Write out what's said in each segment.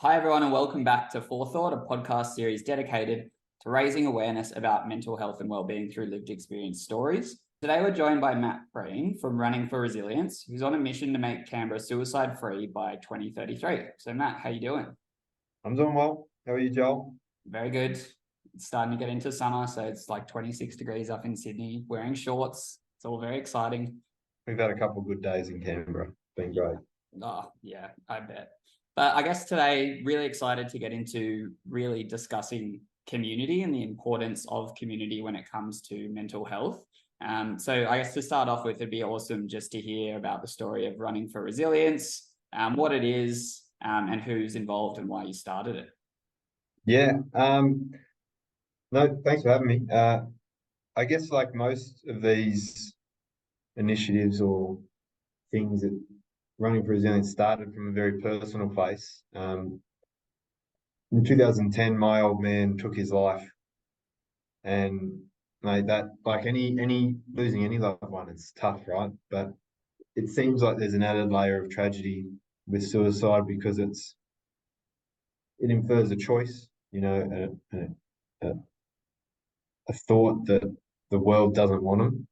Hi, everyone, and welcome back to Forethought, a podcast series dedicated to raising awareness about mental health and wellbeing through lived experience stories. Today, we're joined by Matt Breen from Running for Resilience, who's on a mission to make Canberra suicide-free by 2033. So, Matt, how you doing? I'm doing well. How are you, Joel? Very good. It's starting to get into summer, so it's like 26 degrees up in Sydney, wearing shorts. It's all very exciting. We've had a couple of good days in Canberra. Been great. Oh, yeah, I bet. But I guess today, really excited to get into really discussing community and the importance of community when it comes to mental health. So I guess to start off with, it'd be awesome just to hear about the story of Running for Resilience, what it is, and who's involved and why you started it. Yeah. No, thanks for having me. I guess like most of these initiatives or things that Running for Resilience started from a very personal place. In 2010, my old man took his life, and mate, that like any losing any loved one, it's tough, right? But it seems like there's an added layer of tragedy with suicide because it infers a choice, a, a thought that the world doesn't want them.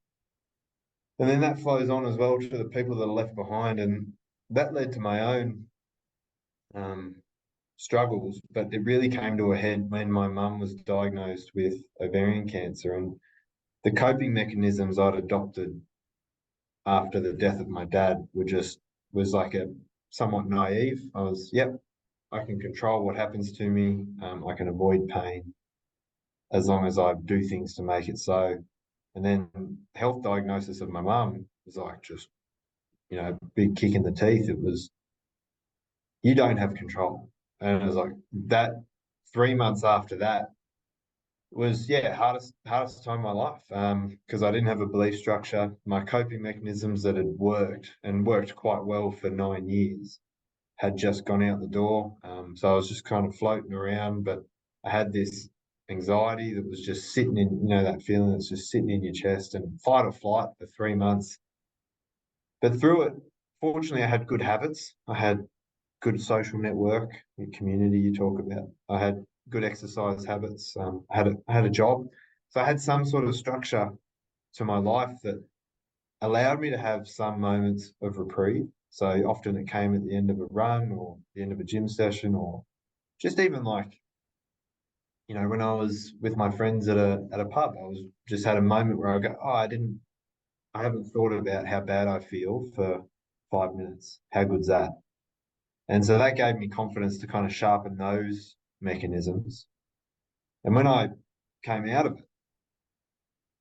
And then that flows on as well to the people that are left behind. And that led to my own um, struggles. But it really came to a head when my mum was diagnosed with ovarian cancer. And the coping mechanisms I'd adopted after the death of my dad was like a somewhat naive. I was, yep, I can control what happens to me. I can avoid pain as long as I do things to make it so. And then health diagnosis of my mum was like just, big kick in the teeth. It was, you don't have control. And it was like that 3 months after that was, yeah, hardest time of my life. Because I didn't have a belief structure. My coping mechanisms that had worked and worked quite well for 9 years had just gone out the door. So I was just kind of floating around, but I had this anxiety that was just sitting in, that feeling that's just sitting in your chest and fight or flight for 3 months. But through it, fortunately, I had good habits. I had good social network, the community you talk about. I had good exercise habits. I had a job. So I had some sort of structure to my life that allowed me to have some moments of reprieve. So often it came at the end of a run or the end of a gym session or just even like, when I was with my friends at a pub, I was just had a moment where I go, oh, I haven't thought about how bad I feel for 5 minutes. How good's that? And so that gave me confidence to kind of sharpen those mechanisms. And when I came out of it,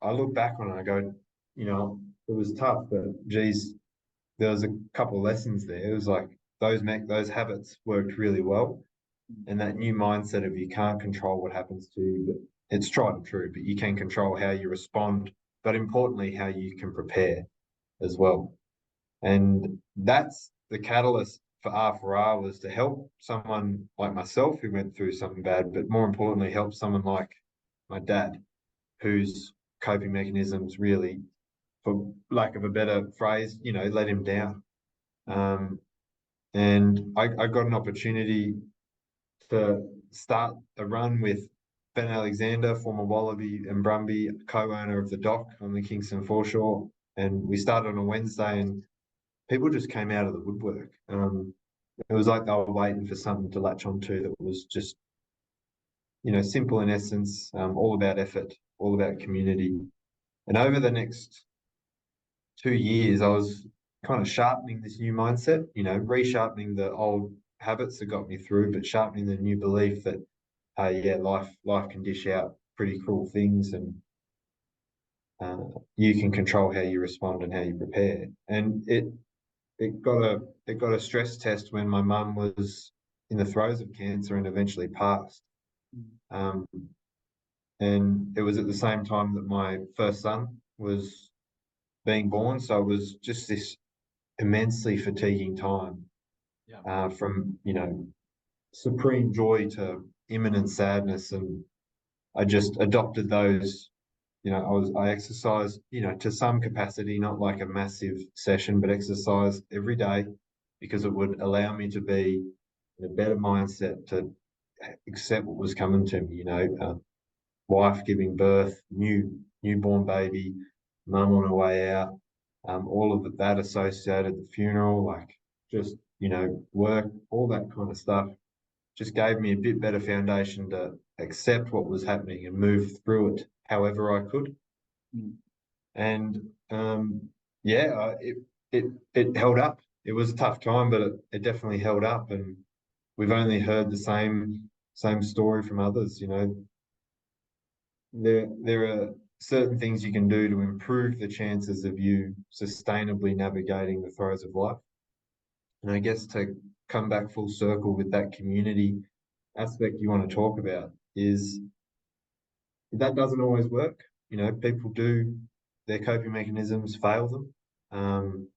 I look back on it and I go, it was tough, but geez, there was a couple of lessons there. It was like those habits worked really well. And that new mindset of you can't control what happens to you, but it's tried and true, but you can control how you respond, but importantly, how you can prepare as well. And that's the catalyst for R4R was to help someone like myself who went through something bad, but more importantly, help someone like my dad, whose coping mechanisms really, for lack of a better phrase, let him down. And I got an opportunity to start a run with Ben Alexander, former Wallaby and Brumby co-owner of the Dock on the Kingston foreshore. And we started on a Wednesday and people just came out of the woodwork. It was like they were waiting for something to latch onto that was just, simple in essence, all about effort, all about community. And over the next 2 years, I was kind of sharpening this new mindset, resharpening the old habits that got me through, but sharpening the new belief that, yeah, life can dish out pretty cruel things, and you can control how you respond and how you prepare. And it got a stress test when my mum was in the throes of cancer and eventually passed. Um, and it was at the same time that my first son was being born, so it was just this immensely fatiguing time. From supreme joy to imminent sadness, and I just adopted those. I exercised, to some capacity, not like a massive session, but exercise every day because it would allow me to be in a better mindset to accept what was coming to me. Wife giving birth, newborn baby, mum on her way out, all of that associated, the funeral, like just work, all that kind of stuff, just gave me a bit better foundation to accept what was happening and move through it however I could. Mm. And it held up. It was a tough time, but it definitely held up. And we've only heard the same story from others. There are certain things you can do to improve the chances of you sustainably navigating the throes of life. And I guess to come back full circle with that community aspect you want to talk about is that doesn't always work. People do, their coping mechanisms fail them.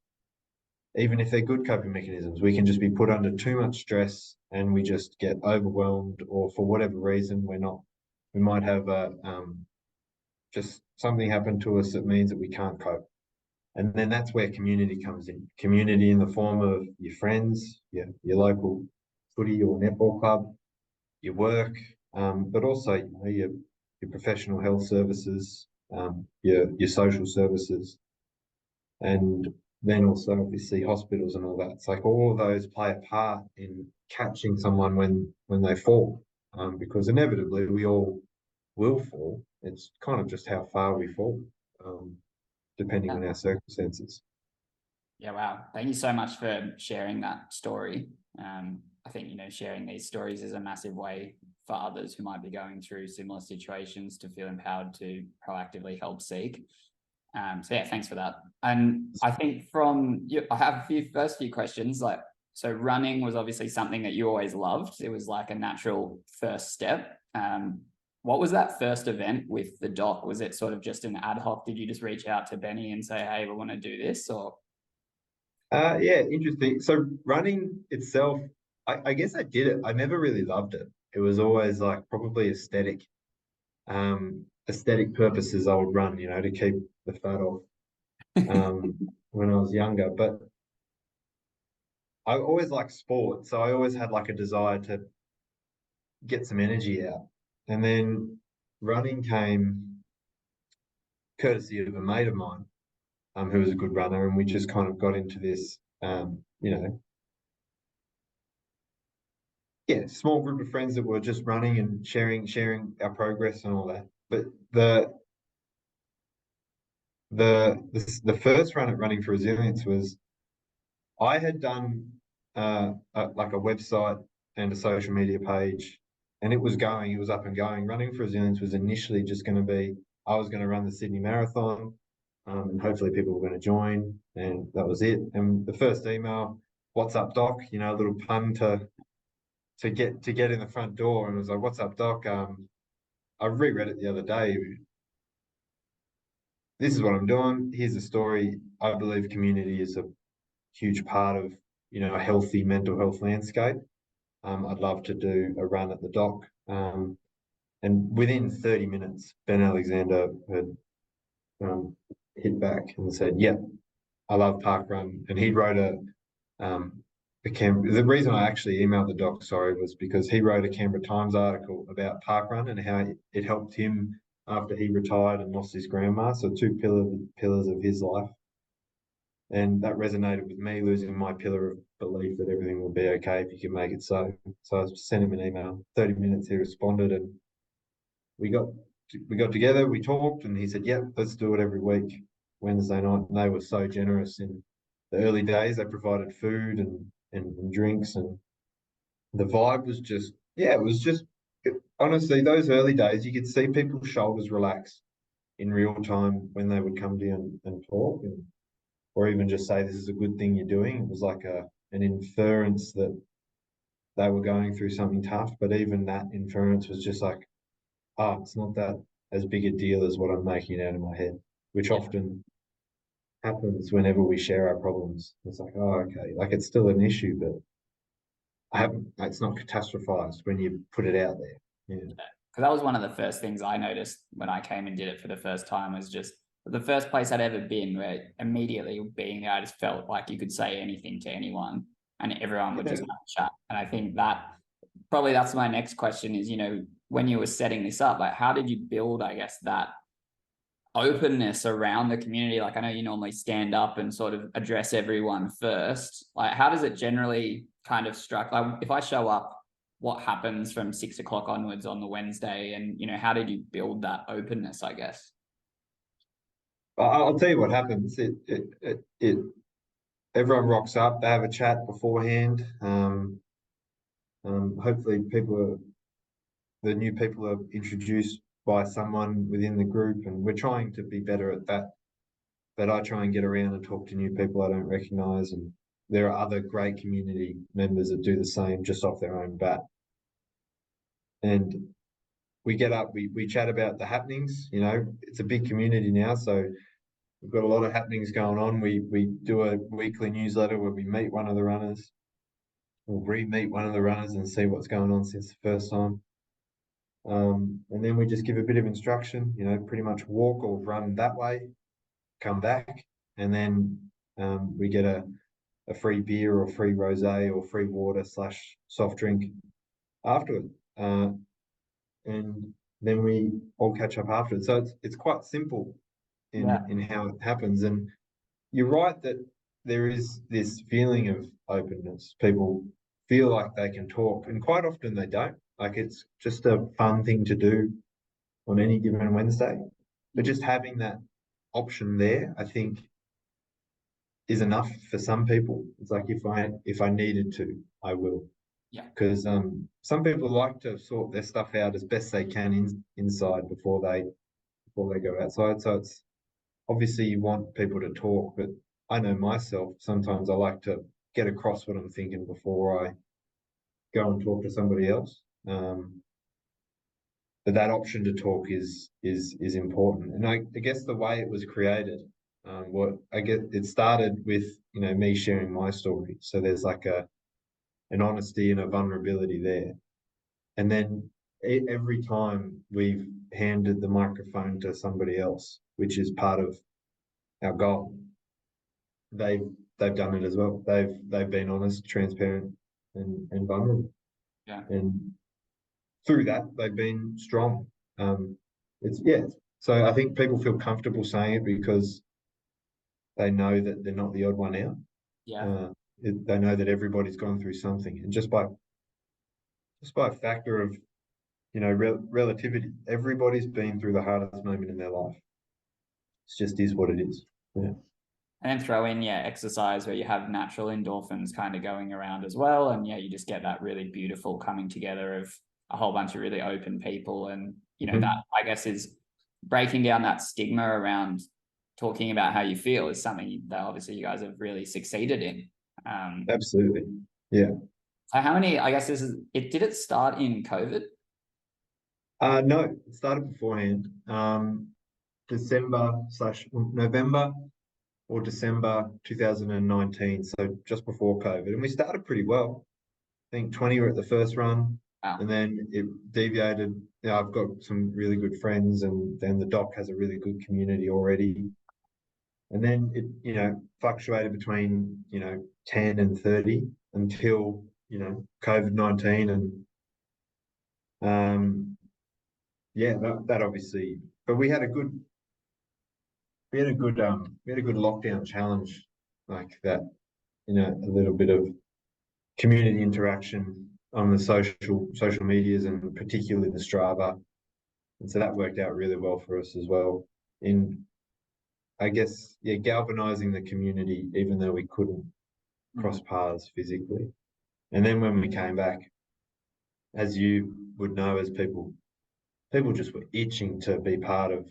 Even if they're good coping mechanisms, we can just be put under too much stress and we just get overwhelmed, or for whatever reason, we might have just something happen to us that means that we can't cope. And then that's where community comes in. Community in the form of your friends, your local footy or netball club, your work, but also your professional health services, your social services, and then also obviously hospitals and all that. It's like all of those play a part in catching someone when they fall, because inevitably we all will fall. It's kind of just how far we fall, depending on our circumstances. Yeah, wow. Thank you so much for sharing that story. I think, sharing these stories is a massive way for others who might be going through similar situations to feel empowered to proactively help seek. So yeah, thanks for that. And I think I have first few questions. So running was obviously something that you always loved. It was like a natural first step. What was that first event with the doc? Was it sort of just an ad hoc? Did you just reach out to Benny and say, hey, we want to do this? Or yeah, interesting. So running itself, I guess I did it. I never really loved it. It was always like probably aesthetic purposes. I would run, to keep the fat off, when I was younger. But I always liked sport, so I always had like a desire to get some energy out. And then running came courtesy of a mate of mine, who was a good runner, and we just kind of got into this, small group of friends that were just running and sharing our progress and all that. But the first run at Running for Resilience was, I had done like a website and a social media page, and it was up and going. Running for Resilience was initially just going to be, I was going to run the Sydney Marathon, and hopefully people were going to join, and that was it. And the first email, "What's up, Doc?" A little pun to get in the front door, and it was like, "What's up, Doc?" I reread it the other day. This is what I'm doing. Here's the story. I believe community is a huge part of a healthy mental health landscape. I'd love to do a run at the dock. And within 30 minutes, Ben Alexander had hit back and said, "Yep, I love Park Run." And he wrote the reason I actually emailed the doc, was because he wrote a Canberra Times article about Park Run and how it helped him after he retired and lost his grandma. So two pillars of his life. And that resonated with me, losing my pillar of belief that everything will be okay if you can make it so. So I sent him an email. 30 minutes, he responded, and we got together, we talked, and he said, "Yep, let's do it every week, Wednesday night." And they were so generous in the early days. They provided food and drinks, and the vibe was just, honestly, those early days, you could see people's shoulders relax in real time when they would come to you and talk, or even just say, "This is a good thing you're doing." It was like an inference that they were going through something tough, but even that inference was just like, "Oh, it's not that as big a deal as what I'm making it out of my head," which often happens whenever we share our problems. It's like, "Oh, okay, like it's still an issue, but it's not catastrophized when you put it out there." Yeah. Because that was one of the first things I noticed when I came and did it for the first time, was just the first place I'd ever been where immediately being there, I just felt like you could say anything to anyone. and everyone would Yeah. just have a chat. And I think that probably that's my next question is, when you were setting this up, like how did you build, I guess, that openness around the community? Like I know you normally stand up and sort of address everyone first. Like how does it generally kind of strike? Like if I show up, what happens from 6 o'clock onwards on the Wednesday, and how did you build that openness, I guess? I'll tell you what happens. Everyone rocks up. They have a chat beforehand. Hopefully, the new people are introduced by someone within the group, and we're trying to be better at that. But I try and get around and talk to new people I don't recognise, and there are other great community members that do the same just off their own bat. And we get up, we chat about the happenings. It's a big community now, so we've got a lot of happenings going on. We do a weekly newsletter where we meet one of the runners, or re-meet one of the runners and see what's going on since the first time. And then we just give a bit of instruction, pretty much walk or run that way, come back, and then we get a free beer or free rosé or free water / soft drink afterward. And then we all catch up afterward. So it's quite simple in how it happens. And you're right that there is this feeling of openness. People feel like they can talk, and quite often they don't. Like it's just a fun thing to do on any given Wednesday. But just having that option there, I think, is enough for some people. It's like if I needed to, I will. Yeah. Because some people like to sort their stuff out as best they can inside before they go outside. So it's obviously you want people to talk, but I know myself, sometimes I like to get across what I'm thinking before I go and talk to somebody else. But that option to talk is important. And I guess the way it was created, it started with me sharing my story. So there's like an honesty and a vulnerability there. And then every time we've handed the microphone to somebody else, which is part of our goal, they've done it as well. They've been honest, transparent, and vulnerable. Yeah. And through that, they've been strong. So I think people feel comfortable saying it because they know that they're not the odd one out. Yeah. They know that everybody's gone through something, and just by a factor of relativity, everybody's been through the hardest moment in their life. It just is what it is. Yeah. And then throw in, exercise where you have natural endorphins kind of going around as well. And you just get that really beautiful coming together of a whole bunch of really open people. And, that I guess is breaking down that stigma around talking about how you feel is something that obviously you guys have really succeeded in. Absolutely. Yeah. So how many, I guess did it start in COVID? No, it started beforehand. November or December 2019, so just before COVID. And we started pretty well. I think 20 were at the first run. Wow. And then it deviated. I've got some really good friends, and then the doc has a really good community already. And then it, fluctuated between, 10 and 30 until, COVID-19. And that obviously, but we had a good lockdown challenge like that, a little bit of community interaction on the social medias, and particularly the Strava. And so that worked out really well for us as well in, I guess, galvanizing the community, even though we couldn't cross paths physically. And then when we came back, as you would know, as people just were itching to be part of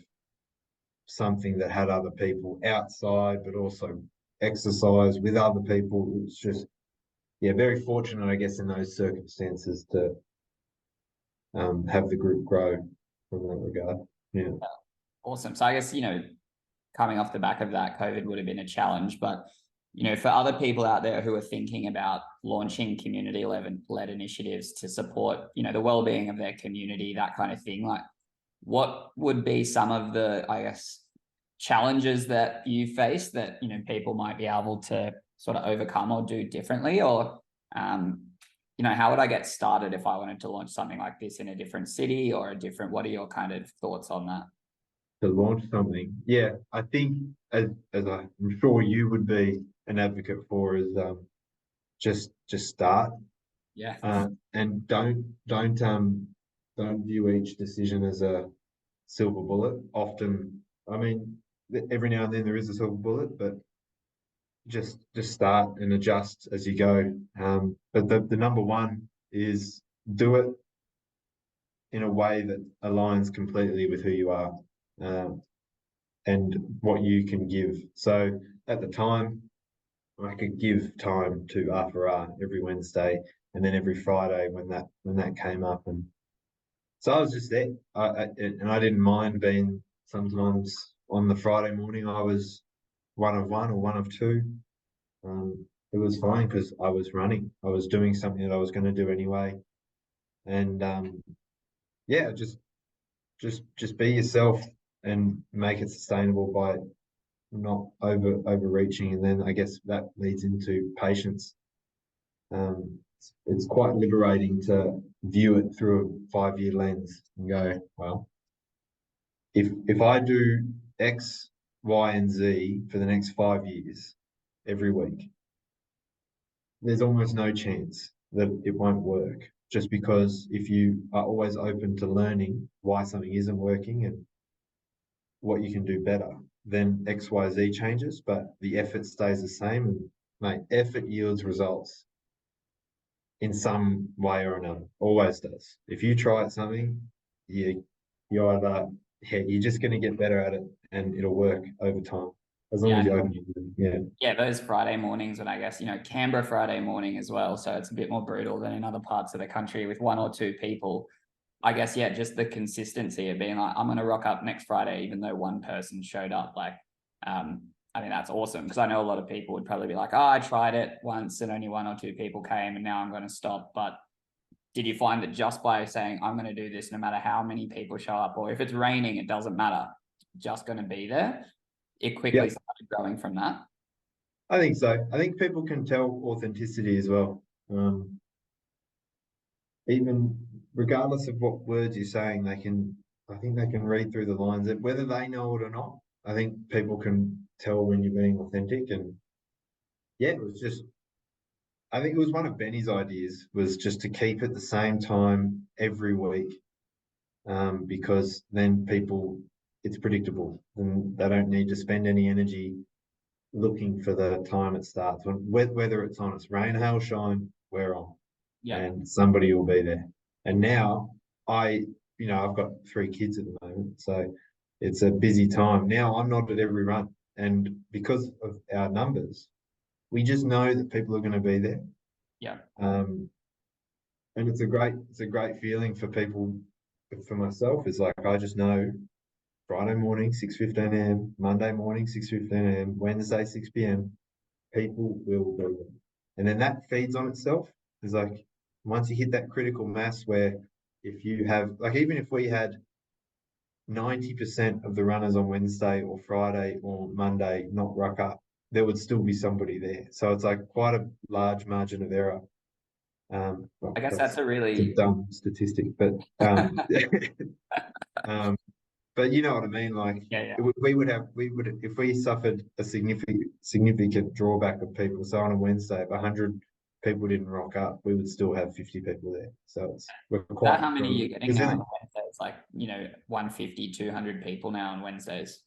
something that had other people outside, but also exercise with other people. It's just, very fortunate, I guess, in those circumstances to have the group grow from that regard. Yeah. Awesome. So I guess, coming off the back of that, COVID would have been a challenge, but for other people out there who are thinking about launching community-led initiatives to support, the well-being of their community, that kind of thing, like what would be some of the, I guess, challenges that you face that, people might be able to sort of overcome or do differently? Or, you know, how would I get started if I wanted to launch something like this in a different city or a different, what are your kind of thoughts on that? To launch something. Yeah, I think as I'm sure you would be an advocate for is just start, Yeah. and don't view each decision as a silver bullet. Often, I mean, every now and then there is a silver bullet, but just start and adjust as you go. But the number one is do it in a way that aligns completely with who you are, um, and what you can give. So at the time, I could give time to R4R every Wednesday, and then every Friday when that came up, and so I was just there. And I didn't mind being sometimes on the Friday morning. I was one of one or one of two. It was fine because I was running. I was doing something that I was going to do anyway, and yeah, just be yourself and make it sustainable by not overreaching. And then I guess that leads into patience. It's quite liberating to view it through a 5-year lens and go, well, if I do X, Y, and Z for the next 5 years every week, there's almost no chance that it won't work. Just because if you are always open to learning why something isn't working and what you can do better, then X, Y, Z changes, but the effort stays the same. And mate, effort yields results in some way or another. Always does. If you try at something, you either you're just going to get better at it, and it'll work over time as long Yeah. as you open it. Yeah. Yeah, those Friday mornings, and I guess, you know, Canberra Friday morning as well. So it's a bit more brutal than in other parts of the country with one or two people. I guess, yeah, just the consistency of being like, I'm going to rock up next Friday, even though one person showed up. Like, I think that's awesome, because I know a lot of people would probably be like, oh, I tried it once and only one or two people came and now I'm going to stop. But did you find that just by saying, I'm going to do this no matter how many people show up, or if it's raining, it doesn't matter, just going to be there, it quickly Yeah, started growing from that? I think so. I think people can tell authenticity as well. Even regardless of what words you're saying, I think they can read through the lines, that whether they know it or not. I think people can tell when you're being authentic. And yeah, I think it was one of Benny's ideas, was just to keep it the same time every week, because then it's predictable and they don't need to spend any energy looking for the time it starts. Whether it's on, it's rain, hail, shine, we're on, Yeah. and somebody will be there. And now I've got 3 kids at the moment, so it's a busy time. Now I'm not at every run, and because of our numbers, we just know that people are going to be there. Yeah. And it's a great feeling for people. For myself, is like, I just know Friday morning 6:15 a.m, Monday morning 6:15 a.m, Wednesday 6 p.m, people will be there. And then that feeds on itself. It's like, once you hit that critical mass where, if you have, like, even if we had 90% of the runners on Wednesday or Friday or Monday not rock up, there would still be somebody there. So it's like quite a large margin of error. I guess That's that's a a really dumb statistic, but um, but you know what I mean. Like, yeah. we would if we suffered a significant drawback of people. So on a Wednesday, if 100 people didn't rock up, we would still have 50 people there. So we're Is quite that how many you're getting now on resilient. Wednesdays? Like, you know, 150, 200 people now on Wednesdays.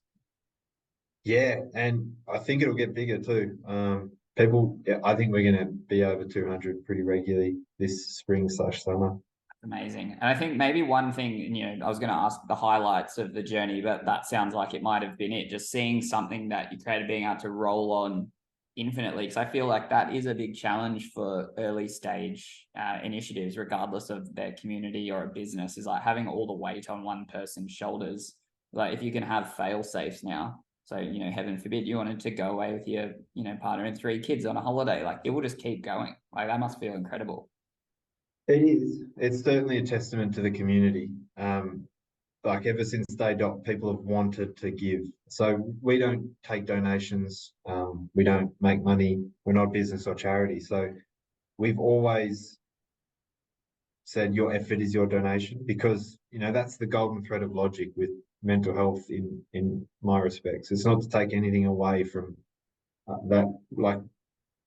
Yeah, and I think it'll get bigger too. People, yeah, I think we're going to be over 200 pretty regularly this spring/summer. Amazing. And I think maybe one thing, you know, I was going to ask the highlights of the journey, but that sounds like it might have been it. Just seeing something that you created, being able to roll on infinitely. Because I feel like that is a big challenge for early stage initiatives, regardless of their community or a business, is like having all the weight on one person's shoulders. Like, if you can have fail safes now. So, you know, heaven forbid you wanted to go away with your, you know, partner and 3 kids on a holiday, like, it will just keep going. Like, that must feel incredible. It is. It's certainly a testament to the community. like ever since day dot, people have wanted to give. So we don't take donations. We don't make money. We're not business or charity. So we've always said your effort is your donation, because that's the golden thread of logic with mental health in my respects. It's not to take anything away from that, like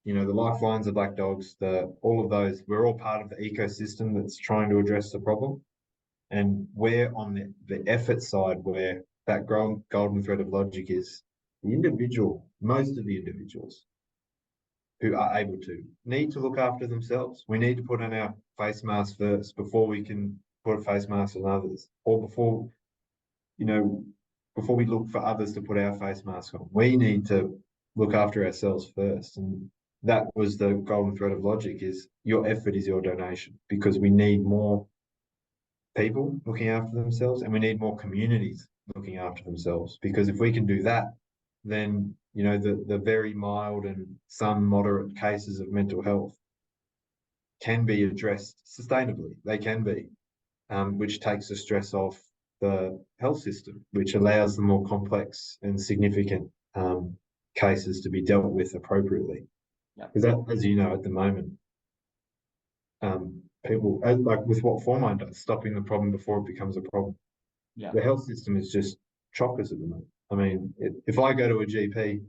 the lifelines, the black dogs, all of those. We're all part of the ecosystem that's trying to address the problem, and we're on the effort side, where that golden thread of logic is the individual. Most of the individuals who are able to need to look after themselves. We need to put on our face mask first before we can put face masks on others, or you know, before we look for others to put our face mask on. We need to look after ourselves first. And that was the golden thread of logic, is your effort is your donation, because we need more people looking after themselves, and we need more communities looking after themselves. Because if we can do that, then the very mild and some moderate cases of mental health can be addressed sustainably. They can be, which takes the stress off the health system, which allows the more complex and significant cases to be dealt with appropriately. Because as you know, at the moment, people, like with what Forethought does, stopping the problem before it becomes a problem. Yeah. The health system is just chockers at the moment. I mean, if I go to a GP,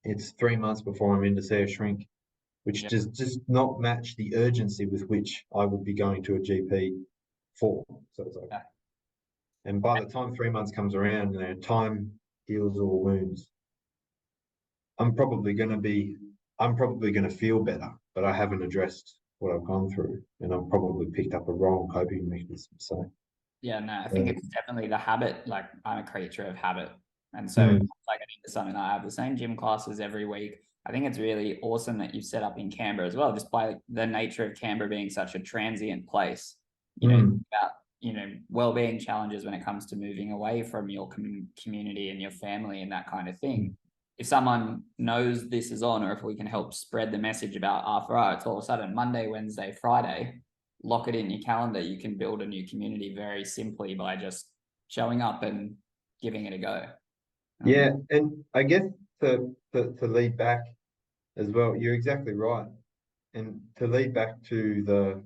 it's 3 months before I'm in to see a shrink, which just not match the urgency with which I would be going to a GP for. So it's like, and by the time 3 months comes around, time heals all wounds. I'm probably going to feel better, but I haven't addressed what I've gone through, and I've probably picked up a wrong coping mechanism. So yeah, no, I think it's definitely the habit. Like, I'm a creature of habit, and so once I get into something, I have the same gym classes every week. I think it's really awesome that you've set up in Canberra as well, just by the nature of Canberra being such a transient place. About well-being challenges when it comes to moving away from your community and your family and that kind of thing. If someone knows this is on, or if we can help spread the message about R4R, it's all of a sudden Monday, Wednesday, Friday. Lock it in your calendar. You can build a new community very simply by just showing up and giving it a go. Yeah, and I guess to lead back as well, you're exactly right. And to lead back to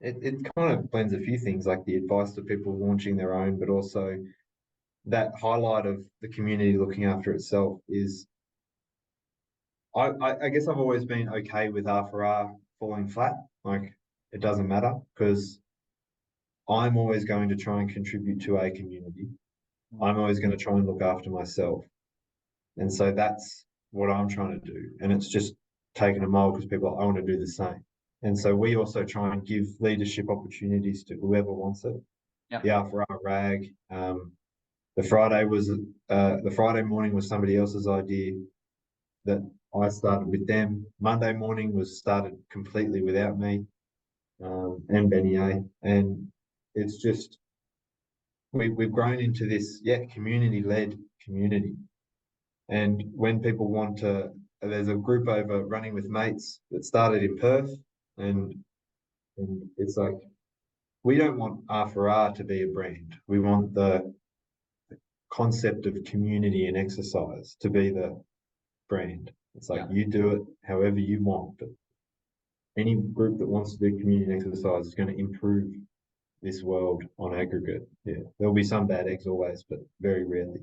it kind of blends a few things, like the advice to people launching their own, but also that highlight of the community looking after itself is, I guess I've always been okay with R4R falling flat. Like, it doesn't matter, because I'm always going to try and contribute to a community. I'm always going to try and look after myself. And so that's what I'm trying to do. And it's just taken a mold, because people, I want to do the same. And so we also try and give leadership opportunities to whoever wants it. The R4R rag. The Friday morning was somebody else's idea that I started with them. Monday morning was started completely without me, and Benny A. And it's just, we've grown into this, community-led community. And when people want to, there's a group over Running with Mates that started in Perth, and it's like, we don't want R4R to be a brand. We want the concept of community and exercise to be the brand. It's like, you do it however you want, but any group that wants to do community and exercise is going to improve this world on aggregate. Yeah, there'll be some bad eggs always, but very rarely.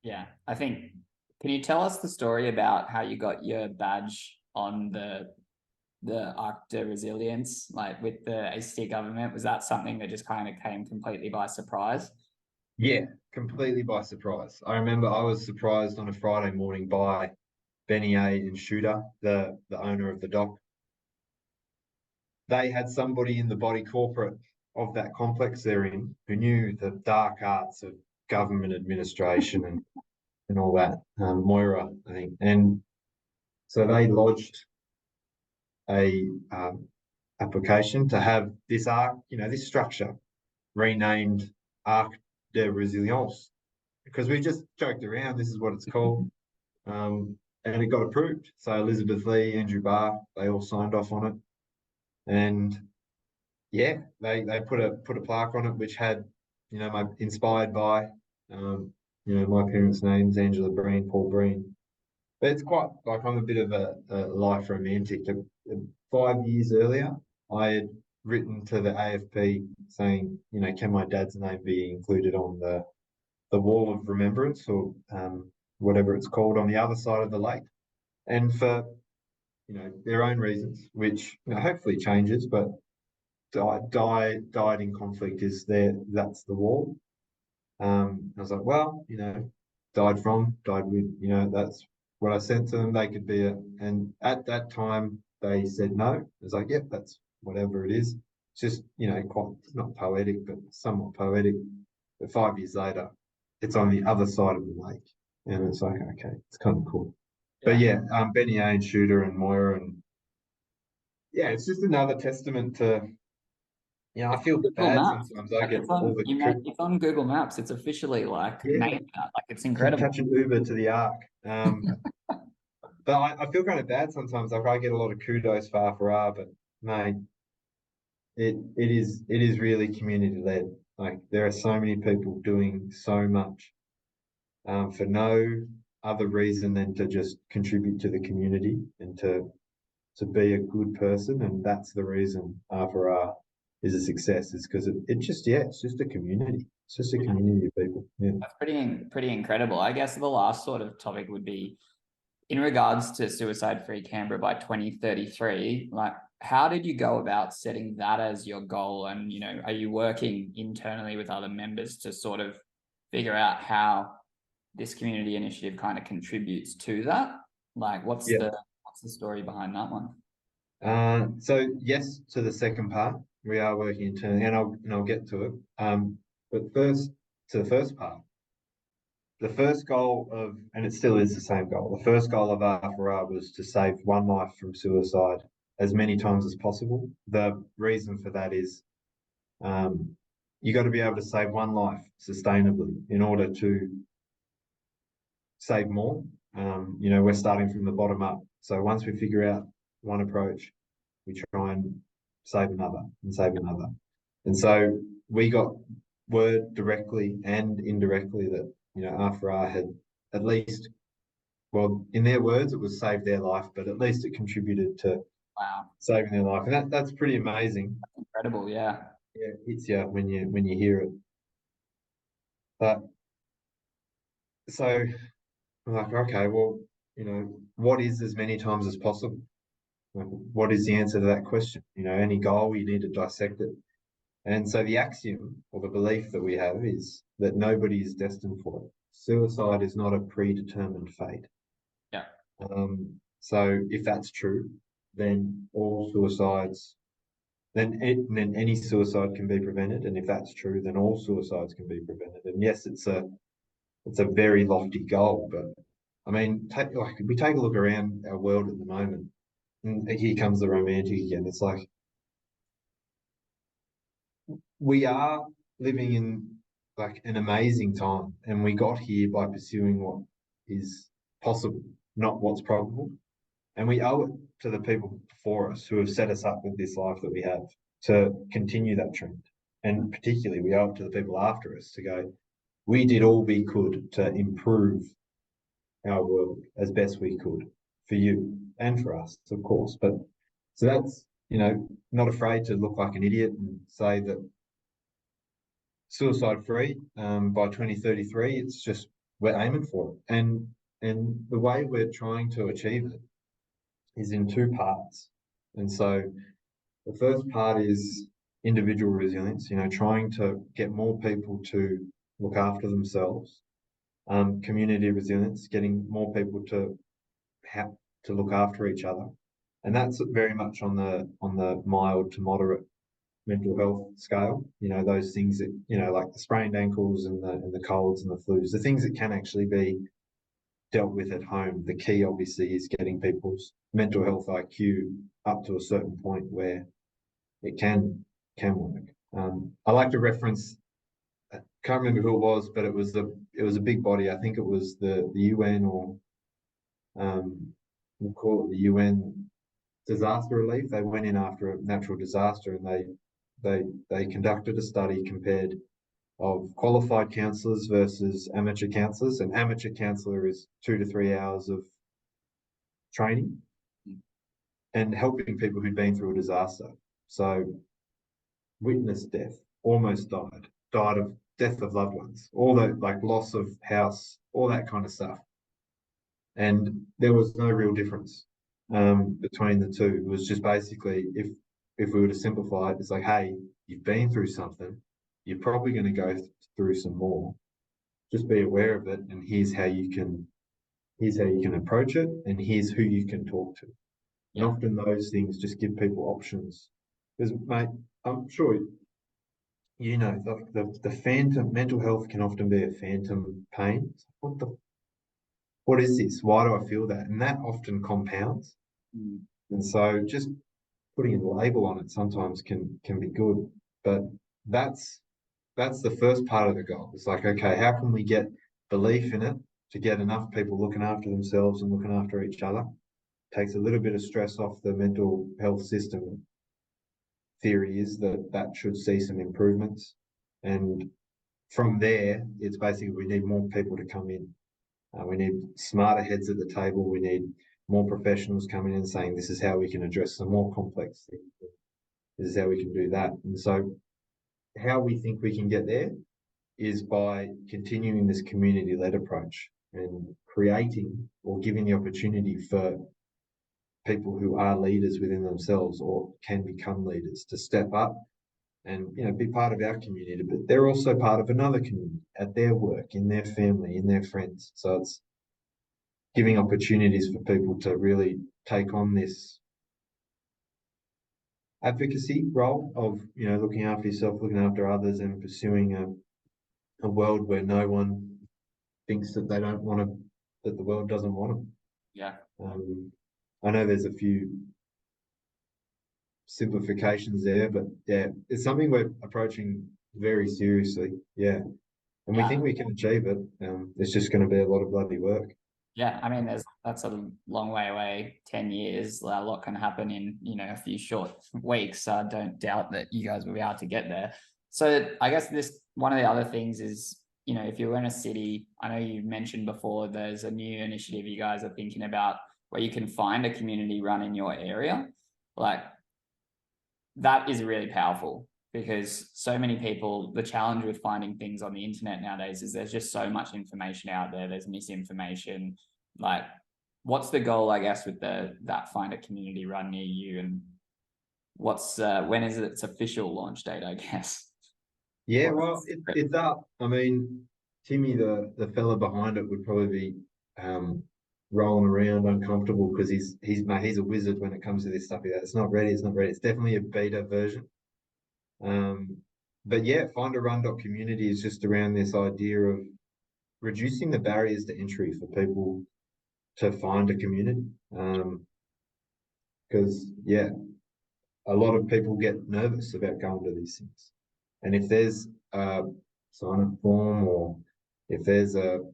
Yeah, I think. Can you tell us the story about how you got your badge on the Arc de Resilience, like with the ACT government? Was that something that just kind of came completely by surprise? Yeah, completely by surprise. I remember I was surprised on a Friday morning by Benny A and Shooter, the owner of the dock. They had somebody in the body corporate of that complex they're in who knew the dark arts of government administration and all that. Moira, I think. And so they lodged a application to have this arc, this structure renamed Arc de Resilience, because we just joked around, this is what it's called. And it got approved. So Elizabeth Lee, Andrew Barr, they all signed off on it. And yeah, they put a plaque on it which had, my inspired by, my parents' names, Angela Breen, Paul Breen. But it's quite like I'm a bit of a life romantic. 5 years earlier, I had written to the AFP saying, can my dad's name be included on the wall of remembrance, or whatever it's called, on the other side of the lake. And for their own reasons, which hopefully changes, but died in conflict is there. That's the wall. I was like, well, died with, that's what I sent to them. They could be and at that time they said no. I was like, yep, that's whatever it is. It's just, quite not poetic, but somewhat poetic. But 5 years later, it's on the other side of the lake. And it's like, okay, it's kind of cool. But Yeah. yeah, Benny A and Shooter and Moira, and yeah, it's just another testament to, I It's feel on Google bad Maps. sometimes. I Like get all the it's on Google Maps. It's officially like yeah, named that. Like it's incredible. catch an Uber to the Ark. But I feel kind of bad sometimes. Like I get a lot of kudos for R, but mate, it is really community led. Like there are so many people doing so much, for no other reason than to just contribute to the community and to be a good person. And that's the reason R is a success, is because it just, yeah, it's just a community. It's just a community of people. Yeah. That's pretty incredible. I guess the last sort of topic would be in regards to suicide free Canberra by 2033. Like, how did you go about setting that as your goal? And, are you working internally with other members to sort of figure out how this community initiative kind of contributes to that? Like, what's Yeah. the story behind that one? So yes, to the second part, we are working internally, and I'll get to it. But first, to the first part, the first goal of, and it still is the same goal. The first goal of R was to save one life from suicide as many times as possible. The reason for that is, you got to be able to save one life sustainably in order to save more. We're starting from the bottom up. So once we figure out one approach, we try and save another and save another. And so we got word directly and indirectly that, R had at least, well, in their words, it was saved their life, but at least it contributed to Wow. saving their life. And that's pretty amazing. Incredible. Yeah. Yeah, it hits you when you hear it. But so I'm like, okay, well, what is as many times as possible? Like, what is the answer to that question? Any goal, you need to dissect it. And so the axiom, or the belief that we have, is that nobody is destined for it. Suicide is not a predetermined fate. Yeah. So if that's true, then all suicides, then any suicide can be prevented. And if that's true, then all suicides can be prevented. And yes, it's a very lofty goal, but I mean, we take a look around our world at the moment, and here comes the romantic again. It's like we are living in like an amazing time, and we got here by pursuing what is possible, not what's probable. And we owe it to the people before us who have set us up with this life that we have to continue that trend. And particularly, we owe it to the people after us to go, we did all we could to improve our world as best we could for you and for us, of course. But so that's, not afraid to look like an idiot and say that suicide free, by 2033. It's just we're aiming for it. And the way we're trying to achieve it is in two parts. And so the first part is individual resilience, trying to get more people to look after themselves. Community resilience, getting more people to have to look after each other. And that's very much on the mild to moderate mental health scale. Those things that, like the sprained ankles and the colds and the flus, the things that can actually be dealt with at home. The key obviously is getting people's mental health IQ up to a certain point where it can work. I like to reference, I can't remember who it was, but it was a big body. I think it was the UN, or we'll call it the UN disaster relief. They went in after a natural disaster, and they conducted a study compared of qualified counsellors versus amateur counsellors. An amateur counsellor is 2 to 3 hours of training and helping people who'd been through a disaster. So witnessed death, almost died of death of loved ones, all that, like loss of house, all that kind of stuff. And there was no real difference between the two. It was just basically, if we were to simplify it, it's like, hey, you've been through something, you're probably going to go through some more. Just be aware of it, and here's how you can approach it, and here's who you can talk to. And often those things just give people options. Because, mate, I'm sure you know the phantom mental health can often be a phantom pain. What is this? Why do I feel that? And that often compounds. And so just putting a label on it sometimes can be good. But that's the first part of the goal. It's like, okay, how can we get belief in it to get enough people looking after themselves and looking after each other? Takes a little bit of stress off the mental health system. Theory is that should see some improvements. And from there, it's basically we need more people to come in. We need smarter heads at the table. We need more professionals coming in saying this is how we can address some more complex things. This is how we can do that. And so how we think we can get there is by continuing this community-led approach and creating or giving the opportunity for people who are leaders within themselves or can become leaders to step up and be part of our community, but they're also part of another community at their work, in their family, in their friends. So it's giving opportunities for people to really take on this advocacy role of looking after yourself, looking after others, and pursuing a world where no one thinks that they don't want to, that the world doesn't want them. Yeah. I know there's a few simplifications there, but yeah, it's something we're approaching very seriously. Yeah. And we think we can achieve it. It's just going to be a lot of bloody work. Yeah, I mean, that's a long way away. 10 years, a lot can happen in a few short weeks. So I don't doubt that you guys will be able to get there. So I guess one of the other things is, if you're in a city, I know you mentioned before there's a new initiative you guys are thinking about where you can find a community run in your area. Like, that is really powerful, because so many people, the challenge with finding things on the internet nowadays is there's just so much information out there. There's misinformation. Like, what's the goal, I guess, with that find a community run near you, and when is its official launch date, I guess? Yeah, well, it's up. I mean, Timmy, the fella behind it, would probably be rolling around uncomfortable because he's a wizard when it comes to this stuff. It's not ready. It's not ready. It's definitely a beta version. But yeah, findarun.community is just around this idea of reducing the barriers to entry for people to find a community. Because yeah, a lot of people get nervous about going to these things. And if there's a sign-up form, or if there's even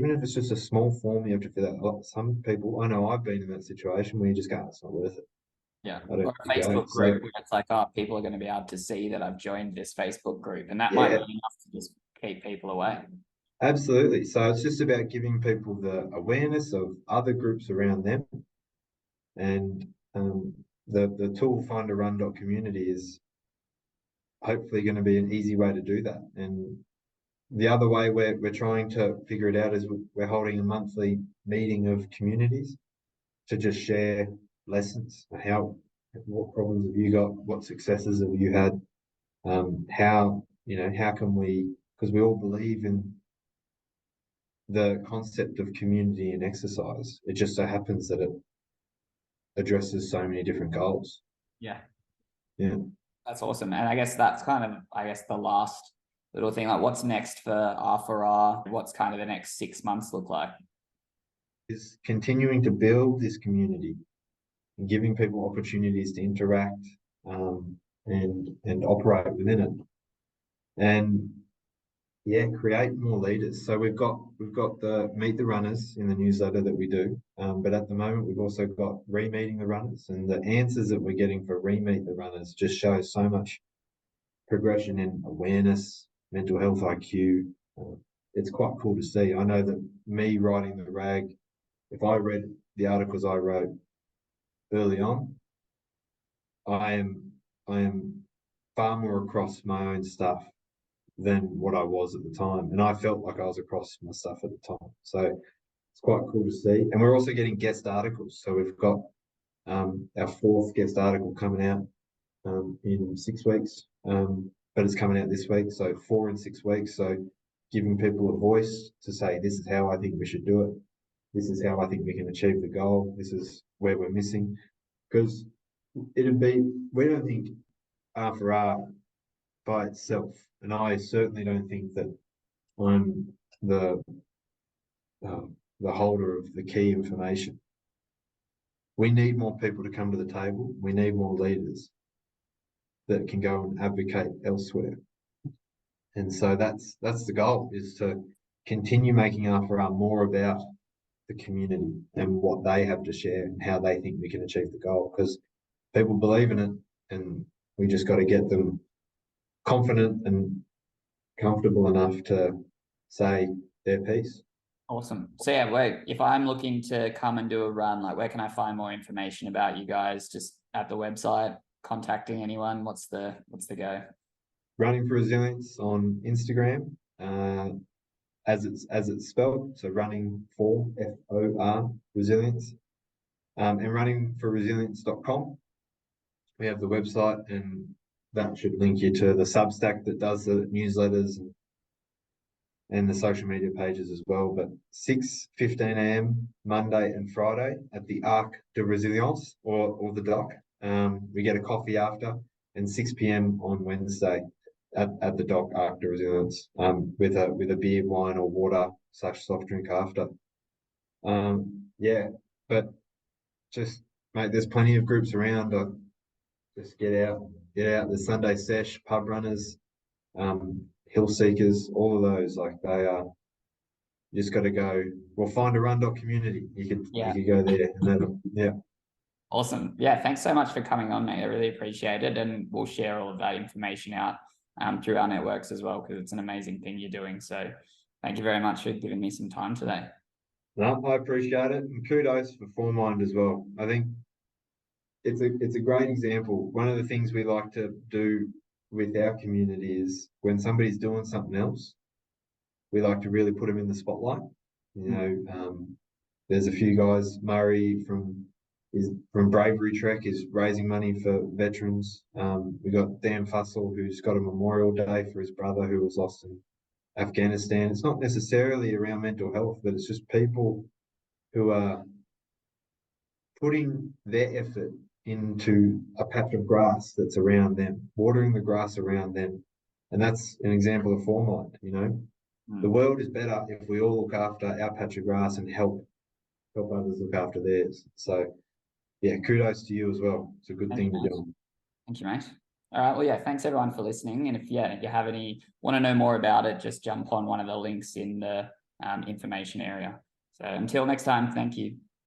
if it's just a small form you have to fill out. Some people, I know I've been in that situation where you just go, it's not worth it. Yeah, or a Facebook group where it's like, people are going to be able to see that I've joined this Facebook group, and that might be enough to just keep people away. Absolutely. So it's just about giving people the awareness of other groups around them, and the tool findarun.community is hopefully going to be an easy way to do that. And the other way we're trying to figure it out is we're holding a monthly meeting of communities to just share lessons. What problems have you got? What successes have you had? How can we, because we all believe in the concept of community and exercise. It just so happens that it addresses so many different goals. Yeah. Yeah. That's awesome. And I guess that's kind of, the last little thing, like what's next for R4R? What's kind of the next 6 months look like? Is continuing to build this community and giving people opportunities to interact and operate within it. And Yeah, create more leaders. So we've got the Meet the Runners in the newsletter that we do, but at the moment we've also got re-meeting the runners, and the answers that we're getting for re-meet the runners just show so much progression in awareness, mental health IQ. It's quite cool to see. I know that me writing the rag, if I read the articles I wrote early on, I am far more across my own stuff than what I was at the time. And I felt like I was across my stuff at the time. So it's quite cool to see. And we're also getting guest articles. So we've got our fourth guest article coming out in 6 weeks, but it's coming out this week. So 4 in 6 weeks. So giving people a voice to say, this is how I think we should do it. This is how I think we can achieve the goal. This is where we're missing. Because we don't think R4R by itself, and I certainly don't think that I'm the holder of the key information. We need more people to come to the table. We need more leaders that can go and advocate elsewhere. And so that's the goal, is to continue making R4R more about the community and what they have to share and how they think we can achieve the goal. Because people believe in it, and we just got to get them confident and comfortable enough to say their piece. Awesome. So yeah, wait, if I'm looking to come and do a run, like where can I find more information about you guys? Just at the website, contacting anyone? What's the go? Running for Resilience on Instagram, as it's spelled. So running for FOR Resilience, and runningforresilience.com. We have the website, and that should link you to the Substack that does the newsletters and the social media pages as well. But 6:15 a.m. Monday and Friday at the Arc de Resilience or the Dock. We get a coffee after, and 6 p.m. on Wednesday at the Dock Arc de Resilience, with a beer, wine, or water / soft drink after. Yeah, but just, mate, there's plenty of groups around. Just get out. The Sunday sesh, pub runners, hill seekers, all of those. Like, they are. You just got to go. Well, find a run.community. You could go there. And yeah. Awesome. Yeah, thanks so much for coming on, mate. I really appreciate it, and we'll share all of that information out through our networks as well, because it's an amazing thing you're doing. So thank you very much for giving me some time today. No, I appreciate it, and kudos for Foremind as well. I think it's a great example. One of the things we like to do with our community is, when somebody's doing something else, we like to really put them in the spotlight. You know, there's a few guys. Murray from Bravery Trek is raising money for veterans. We got Dan Fussell, who's got a Memorial Day for his brother who was lost in Afghanistan. It's not necessarily around mental health, but it's just people who are putting their effort into a patch of grass that's around them, watering the grass around them. And that's an example of Foremind. You know, the world is better if we all look after our patch of grass and help others look after theirs. So yeah, kudos to you as well. It's a good thing to do. Thank you, mate. All right. Well, yeah, thanks everyone for listening. And if you want to know more about it, just jump on one of the links in the information area. So until next time, thank you.